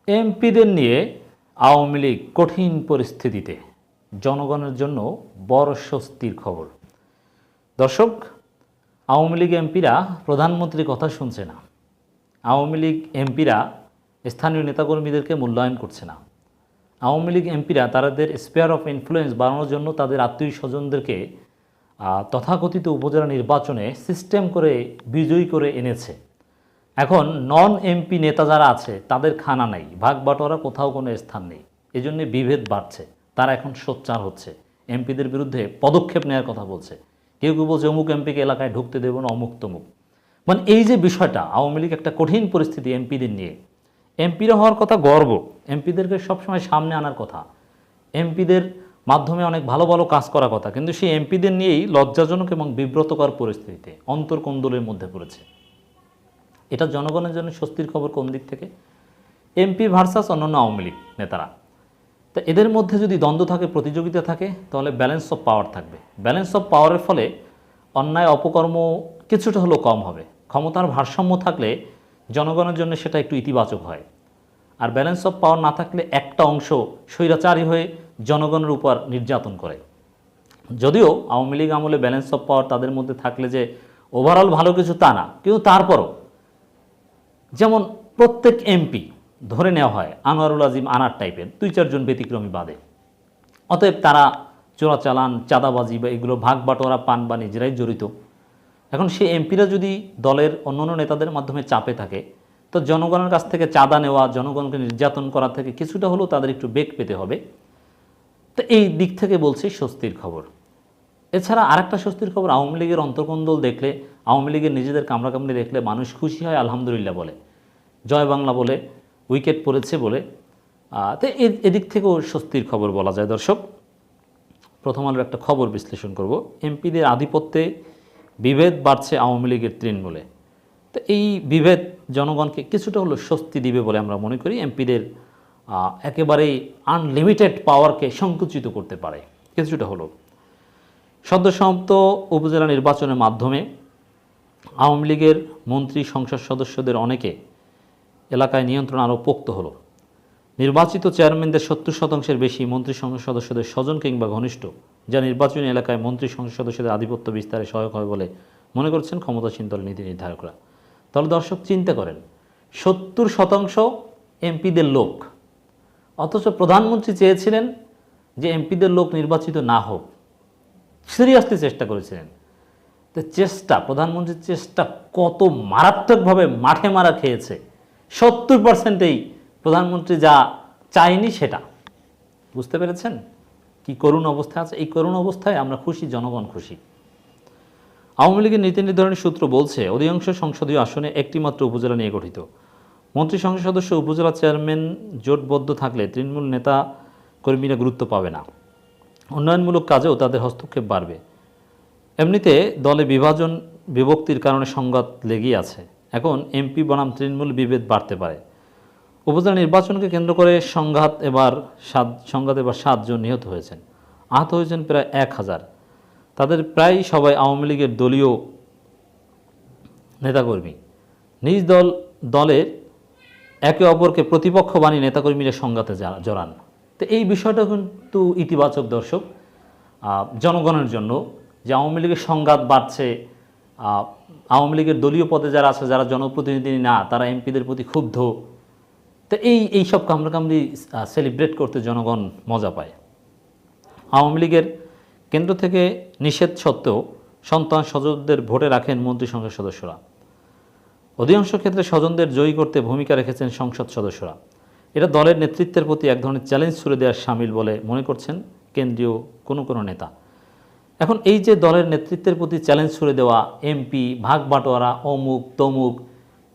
এমপিদের নিয়ে আওয়ামী লীগ কঠিন পরিস্থিতিতে, জনগণের জন্য বড় স্বস্তির খবর। দর্শক, আওয়ামী লীগ এমপিরা প্রধানমন্ত্রীর কথা শুনছে না। আওয়ামী লীগ এমপিরা স্থানীয় নেতাকর্মীদেরকে মূল্যায়ন করছে না। আওয়ামী লীগ এমপিরা তাদের স্পেয়ার অফ ইনফ্লুয়েন্স বাড়ানোর জন্য তাদের আত্মীয় স্বজনদেরকে তথাকথিত উপজেলা নির্বাচনে সিস্টেম করে বিজয়ী করে এনেছে। এখন নন এমপি নেতা যারা আছে তাদের খানা নাই, ভাগ বাটোয়ারা কোথাও কোনো স্থান নেই। এজন্য বিভেদ বাড়ছে, তারা এখন সোচ্চার হচ্ছে, এমপিদের বিরুদ্ধে পদক্ষেপ নেওয়ার কথা বলছে। কেউ কেউ বলছে অমুক এমপিকে এলাকায় ঢুকতে দেব না, অমুক তমুক। মানে এই যে বিষয়টা, আওয়ামী লীগ একটা কঠিন পরিস্থিতি এমপিদের নিয়ে। এমপিরা হওয়ার কথা গর্ব, এমপিদেরকে সবসময় সামনে আনার কথা, এমপিদের মাধ্যমে অনেক ভালো ভালো কাজ করার কথা, কিন্তু সেই এমপিদের নিয়েই লজ্জাজনক এবং বিব্রতকর পরিস্থিতিতে অন্তর্কোন্দলের মধ্যে পড়েছে। এটা জনগণের জন্য স্বস্তির খবর কোন দিক থেকে? এমপি ভার্সাস অন্যান্য আওয়ামী লীগ নেতারা, তা এদের মধ্যে যদি দ্বন্দ্ব থাকে, প্রতিযোগিতা থাকে, তাহলে ব্যালেন্স অফ পাওয়ার থাকবে। ব্যালেন্স অফ পাওয়ারের ফলে অন্যায় অপকর্ম কিছুটা হলেও কম হবে। ক্ষমতার ভারসাম্য থাকলে জনগণের জন্য সেটা একটু ইতিবাচক হয়। আর ব্যালেন্স অফ পাওয়ার না থাকলে একটা অংশ স্বৈরাচারী হয়ে জনগণের উপর নির্যাতন করে। যদিও আওয়ামী লীগ আমলে ব্যালেন্স অফ পাওয়ার তাদের মধ্যে থাকলে যে ওভারঅল ভালো কিছু তা না, কিন্তু তারপরও যেমন প্রত্যেক এমপি ধরে নেওয়া হয় আনোয়ারুল আজিম আনার টাইপের, 2-4 জন ব্যতিক্রমী বাদে। অতএব তারা চোরাচালান, চাঁদাবাজি বা এগুলো ভাগ বাটোয়ারা, পান বা নিজেরাই জড়িত। এখন সেই এমপিরা যদি দলের অন্যান্য নেতাদের মাধ্যমে চাপে থাকে, তো জনগণের কাছ থেকে চাঁদা নেওয়া, জনগণকে নির্যাতন করা থেকে কিছুটা হলেও তাদের একটু বেগ পেতে হবে। তো এই দিক থেকে বলছি স্বস্তির খবর। এছাড়া আরেকটা স্বস্তির খবর, আওয়ামী লীগের অন্তর্কোন্দল দেখলে, আওয়ামী লীগের নিজেদের কামড়াকামড়ি দেখলে মানুষ খুশি হয়, আলহামদুলিল্লাহ বলে, জয় বাংলা বলে, উইকেট পড়েছে বলে। তো এদিক থেকেও স্বস্তির খবর বলা যায়। দর্শক, প্রথম আলোর একটা খবর বিশ্লেষণ করব। এমপিদের আধিপত্যে বিভেদ বাড়ছে আওয়ামী লীগের তৃণমূলে। তো এই বিভেদ জনগণকে কিছুটা হলো স্বস্তি দিবে বলে আমরা মনে করি। এমপিদের একেবারেই আনলিমিটেড পাওয়ারকে সংকুচিত করতে পারে কিছুটা হলো। সদ্যসমাপ্ত উপজেলা নির্বাচনের মাধ্যমে আওয়ামী লীগের মন্ত্রী, সংসদ সদস্যদের অনেকে এলাকায় নিয়ন্ত্রণ আরও পোক্ত হলো। নির্বাচিত চেয়ারম্যানদের 70% বেশি মন্ত্রী সংসদ সদস্যদের স্বজন কিংবা ঘনিষ্ঠ, যা নির্বাচনী এলাকায় মন্ত্রী সংসদ সদস্যদের আধিপত্য বিস্তারে সহায়ক হবে বলে মনে করছেন ক্ষমতাসীন দলের নীতি নির্ধারকরা। তাহলে দর্শক চিন্তা করেন, 70% এমপিদের লোক, অথচ প্রধানমন্ত্রী চেয়েছিলেন যে এমপিদের লোক নির্বাচিত না হোক, সিরিয়াসলি চেষ্টা করেছিলেন। তো চেষ্টা, প্রধানমন্ত্রীর চেষ্টা কত মারাত্মকভাবে মাঠে মারা খেয়েছে। 70%ই প্রধানমন্ত্রী যা চায়নি সেটা। বুঝতে পেরেছেন কি করুণ অবস্থা আছে? এই করুণ অবস্থায় আমরা খুশি, জনগণ খুশি। আওয়ামী লীগের নীতি নির্ধারণী সূত্র বলছে, অধিকাংশ সংসদীয় আসনে একটি মাত্র উপজেলা নিয়ে গঠিত। মন্ত্রী সংসদ সদস্য, উপজেলা চেয়ারম্যান জোটবদ্ধ থাকলে তৃণমূল নেতা কর্মীরা গুরুত্ব পাবে না, উন্নয়নমূলক কাজেও তাদের হস্তক্ষেপ বাড়বে। এমনিতে দলে বিভাজন, বিভক্তির কারণে সংঘাত লেগেই আছে। এখন এমপি বনাম তৃণমূল বিভেদ বাড়তে পারে। উপজেলা নির্বাচনকে কেন্দ্র করে সংঘাত এবার 7 জন নিহত হয়েছেন, আহত হয়েছেন প্রায় 1000। তাদের প্রায় সবাই আওয়ামী লীগের দলীয় নেতাকর্মী। নিজ দলের একে অপরকে প্রতিপক্ষ বানিয়ে নেতাকর্মীরা সংঘাতে জড়ান। তো এই বিষয়টা কিন্তু ইতিবাচক দর্শক জনগণের জন্য, যে আওয়ামী লীগের সংঘাত বাড়ছে। আওয়ামী লীগের দলীয় পদে যারা আছে, যারা জনপ্রতিনিধি না, তারা এমপিদের প্রতি ক্ষুব্ধ। তো এইসব কামড়াকামড়ি সেলিব্রেট করতে জনগণ মজা পায়। আওয়ামী লীগের কেন্দ্র থেকে নিষেধ সত্ত্বেও সন্তান স্বজনদের ভোটে রাখেন মন্ত্রী সংসদ সদস্যরা। অধিকাংশ ক্ষেত্রে স্বজনদের জয়ী করতে ভূমিকা রেখেছেন সংসদ সদস্যরা। এটা দলের নেতৃত্বের প্রতি এক ধরনের চ্যালেঞ্জ ছুড়ে দেওয়ার শামিল বলে মনে করছেন কেন্দ্রীয় কোনো নেতা। এখন এই যে দলের নেতৃত্বের প্রতি চ্যালেঞ্জ ছুড়ে দেওয়া, এমপি ভাগ বাটোয়ারা, অমুক তমুক,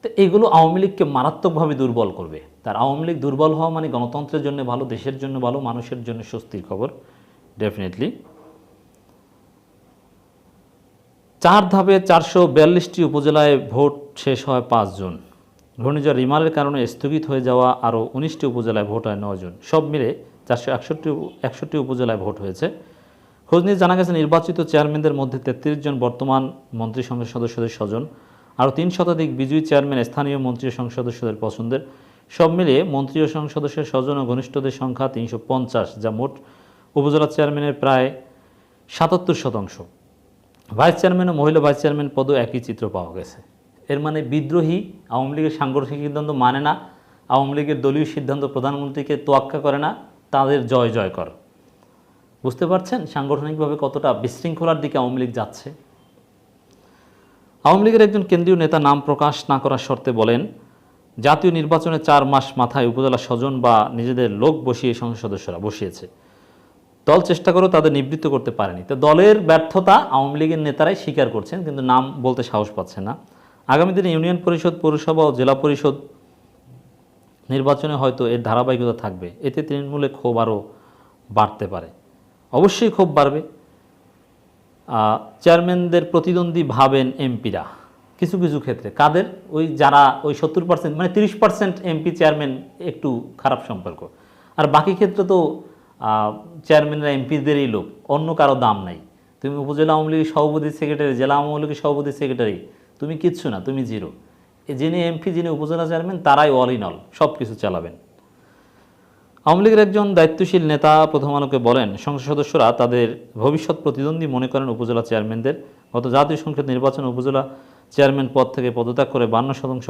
তো এগুলো আওয়ামী লীগকে মারাত্মকভাবে দুর্বল করবে। তার আওয়ামী লীগ দুর্বল হওয়া মানে গণতন্ত্রের জন্য ভালো, দেশের জন্য ভালো, মানুষের জন্য স্বস্তির খবর ডেফিনেটলি। 4 ধাপে 442টি উপজেলায় ভোট শেষ হয় 5 জুন। ঘূর্ণিঝড় রিমালের কারণে স্থগিত হয়ে যাওয়া আরও 19টি উপজেলায় ভোট হয় 9 জুন। সব মিলে 461টি উপজেলায় ভোট হয়েছে। খোঁজ নিয়ে জানা গেছে, নির্বাচিত চেয়ারম্যানদের মধ্যে 33 জন বর্তমান মন্ত্রী সংসদ সদস্যদের স্বজন, আরও 3 শতাধিক বিজয়ী চেয়ারম্যান স্থানীয় মন্ত্রী সংসদ সদস্যদের পছন্দের। সব মিলিয়ে মন্ত্রী ও সংসদ সদস্যের স্বজন ও ঘনিষ্ঠদের সংখ্যা 350, যা মোট উপজেলা চেয়ারম্যানের প্রায় 77%। ভাইস চেয়ারম্যান ও মহিলা ভাইস চেয়ারম্যান পদও একই চিত্র পাওয়া গেছে। এর মানে বিদ্রোহী, আওয়ামী লীগের সাংগঠনিক সিদ্ধান্ত মানে না, আওয়ামী লীগের দলীয় সিদ্ধান্ত প্রধানমন্ত্রীকে তোয়াক্কা করে না, তাদের জয় জয়কর। বুঝতে পারছেন সাংগঠনিকভাবে কতটা বিশৃঙ্খলার দিকে আওয়ামী লীগ যাচ্ছে। আওয়ামী লীগের একজন কেন্দ্রীয় নেতা নাম প্রকাশ না করার শর্তে বলেন, জাতীয় নির্বাচনে 4 মাস মাথায় উপজেলা স্বজন বা নিজেদের লোক বসিয়ে সংসদ সদস্যরা বসিয়েছে। দল চেষ্টা করেও তাদের নিবৃত্ত করতে পারেনি। তো দলের ব্যর্থতা আওয়ামী লীগের নেতারাই স্বীকার করছেন, কিন্তু নাম বলতে সাহস পাচ্ছেন না। আগামী দিনে ইউনিয়ন পরিষদ, পৌরসভা ও জেলা পরিষদ নির্বাচনে হয়তো এর ধারাবাহিকতা থাকবে। এতে তৃণমূলে ক্ষোভ আরও বাড়তে পারে। অবশ্যই ক্ষোভ বাড়বে। চেয়ারম্যানদের প্রতিদ্বন্দ্বী ভাবেন এমপিরা কিছু কিছু ক্ষেত্রে। কাদের? ওই যারা ওই 70%, মানে 30% এমপি চেয়ারম্যান একটু খারাপ সম্পর্ক, আর বাকি ক্ষেত্রে তো চেয়ারম্যানরা এমপিদেরই লোক, অন্য কারো দাম নাই। তুমি উপজেলা আওয়ামী লীগের সভাপতি সেক্রেটারি, জেলা আওয়ামী লীগের সভাপতি সেক্রেটারি, তুমি কিচ্ছু না, তুমি জিরো। যিনি এমপি, যিনি উপজেলা চেয়ারম্যান, তারাই অল ইন অল, সব কিছু চালাবেন। আওয়ামী লীগের একজন দায়িত্বশীল নেতা প্রথম আলোকে বলেন, সংসদ সদস্যরা তাদের ভবিষ্যৎ প্রতিদ্বন্দ্বী মনে করেন উপজেলা চেয়ারম্যানদের। গত জাতীয় সংসদ নির্বাচনে উপজেলা চেয়ারম্যান পদ থেকে পদত্যাগ করে 52%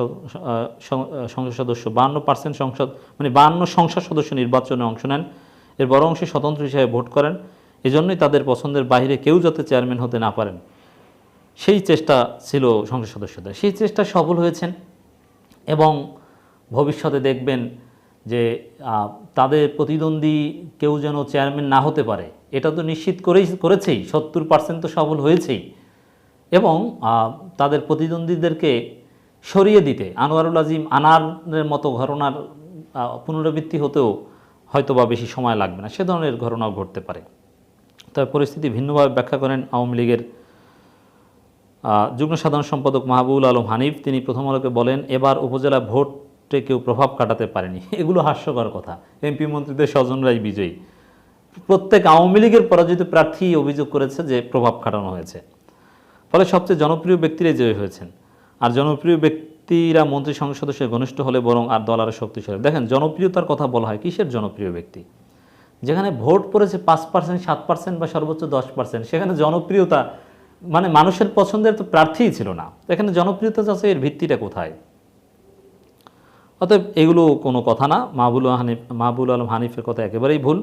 সংসদ সদস্য, 52% সংসদ, মানে 52 সংসদ সদস্য নির্বাচনে অংশ নেন। এর বড় অংশে স্বতন্ত্র হিসাবে ভোট করেন। এজন্যই তাদের পছন্দের বাইরে কেউ যাতে চেয়ারম্যান হতে না পারেন, সেই চেষ্টা ছিল সংসদ সদস্যদের। সেই চেষ্টা সফল হয়েছেন এবং ভবিষ্যতে দেখবেন যে তাদের প্রতিদ্বন্দ্বী কেউ যেন চেয়ারম্যান না হতে পারে, এটা তো নিশ্চিত করেছেই, 70% তো সফল হয়েছেই। এবং তাদের প্রতিদ্বন্দ্বীদেরকে সরিয়ে দিতে আনোয়ারুল আজিম আনারের মতো ঘটনার পুনরাবৃত্তি হতেও হয়তো বা বেশি সময় লাগবে না, সে ধরনের ঘটনাও ঘটতে পারে। তবে পরিস্থিতি ভিন্নভাবে ব্যাখ্যা করেন আওয়ামী লীগের যুগ্ম সাধারণ সম্পাদক মাহবুবুল আলম হানিফ। তিনি প্রথম আলোকে বলেন, এবার উপজেলা ভোটে কেউ প্রভাব কাটাতে পারেনি। এগুলো হাস্যকর কথা। এমপি মন্ত্রীদের স্বজনরাই বিজয়ী। প্রত্যেক আওয়ামী লীগের পরাজিত প্রার্থী অভিযোগ করেছে যে প্রভাব খাটানো হয়েছে। ফলে সবচেয়ে জনপ্রিয় ব্যক্তিরাই জয়ী হয়েছেন। আর জনপ্রিয় ব্যক্তিরা মন্ত্রী সংসদ সদস্যের ঘনিষ্ঠ হলে বরং আর দল আরও শক্তিশালী। দেখেন, জনপ্রিয়তার কথা বলা হয়, কিসের জনপ্রিয় ব্যক্তি? যেখানে ভোট পড়েছে 5%, 7% বা সর্বোচ্চ 10%, সেখানে জনপ্রিয়তা মানে মানুষের পছন্দের তো প্রার্থীই ছিল না। এখানে জনপ্রিয়তা আছে, এর ভিত্তিটা কোথায়? অতএব এগুলো কোনো কথা না। মাহবুবুল আলম হানিফের কথা একেবারেই ভুল।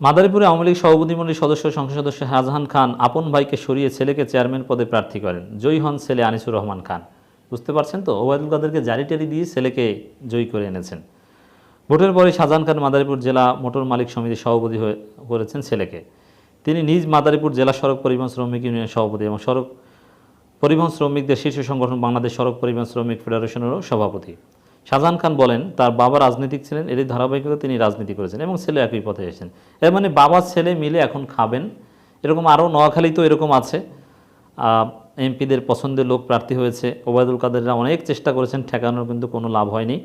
মাদারীপুরে আওয়ামী লীগ সভাপতিমণ্ডলীর সদস্য সংসদ সদস্য শাহজাহান খান আপন ভাইকে সরিয়ে ছেলেকে চেয়ারম্যান পদে প্রার্থী করেন। জয়ী হন ছেলে আনিসুর রহমান খান। বুঝতে পারছেন তো, ওবায়দুল কাদেরকে জারি টারি দিয়ে ছেলেকে জয়ী করে এনেছেন। ভোটের পরে শাহজাহান খান মাদারীপুর জেলা মোটর মালিক সমিতির সভাপতি হয়ে করেছেন ছেলেকে। তিনি নিজ মাদারীপুর জেলা সড়ক পরিবহন শ্রমিক ইউনিয়নের সভাপতি এবং সড়ক পরিবহন শ্রমিকদের শীর্ষ সংগঠন বাংলাদেশ সড়ক পরিবহন শ্রমিক ফেডারেশনেরও সভাপতি। শাহজাহান খান বলেন, তার বাবা রাজনীতিক ছিলেন, এরই ধারাবাহিকতা তিনি রাজনীতি করেছেন এবং ছেলে একই পথে এসেছেন। এর মানে বাবা ছেলে মিলে এখন খাবেন। এরকম আরও নোয়াখালীতেও এরকম আছে, এমপিদের পছন্দের লোক প্রার্থী হয়েছে। ওবায়দুল কাদেররা অনেক চেষ্টা করেছেন ঠেকানোর, কিন্তু কোনো লাভ হয়নি।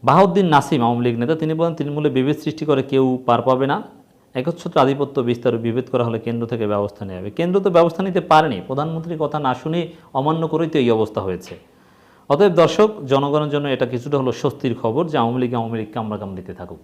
বাহাউদ্দিন নাসিম আওয়ামী লীগ নেতা, তিনি বলেন, তৃণমূলে বিভেদ সৃষ্টি করে কেউ পার পাবে না। একচ্ছত্র আধিপত্য বিস্তার বিভেদ করা হলে কেন্দ্র থেকে ব্যবস্থা নেওয়া হবে। কেন্দ্র তো ব্যবস্থা নিতে পারেনি, প্রধানমন্ত্রীর কথা না শুনে অমান্য করেই তো এই অবস্থা হয়েছে। অতএব দর্শক, জনগণের জন্য এটা কিছুটা হলো স্বস্তির খবর যে আওয়ামী লীগ কামড়াকামড়িতে থাকুক।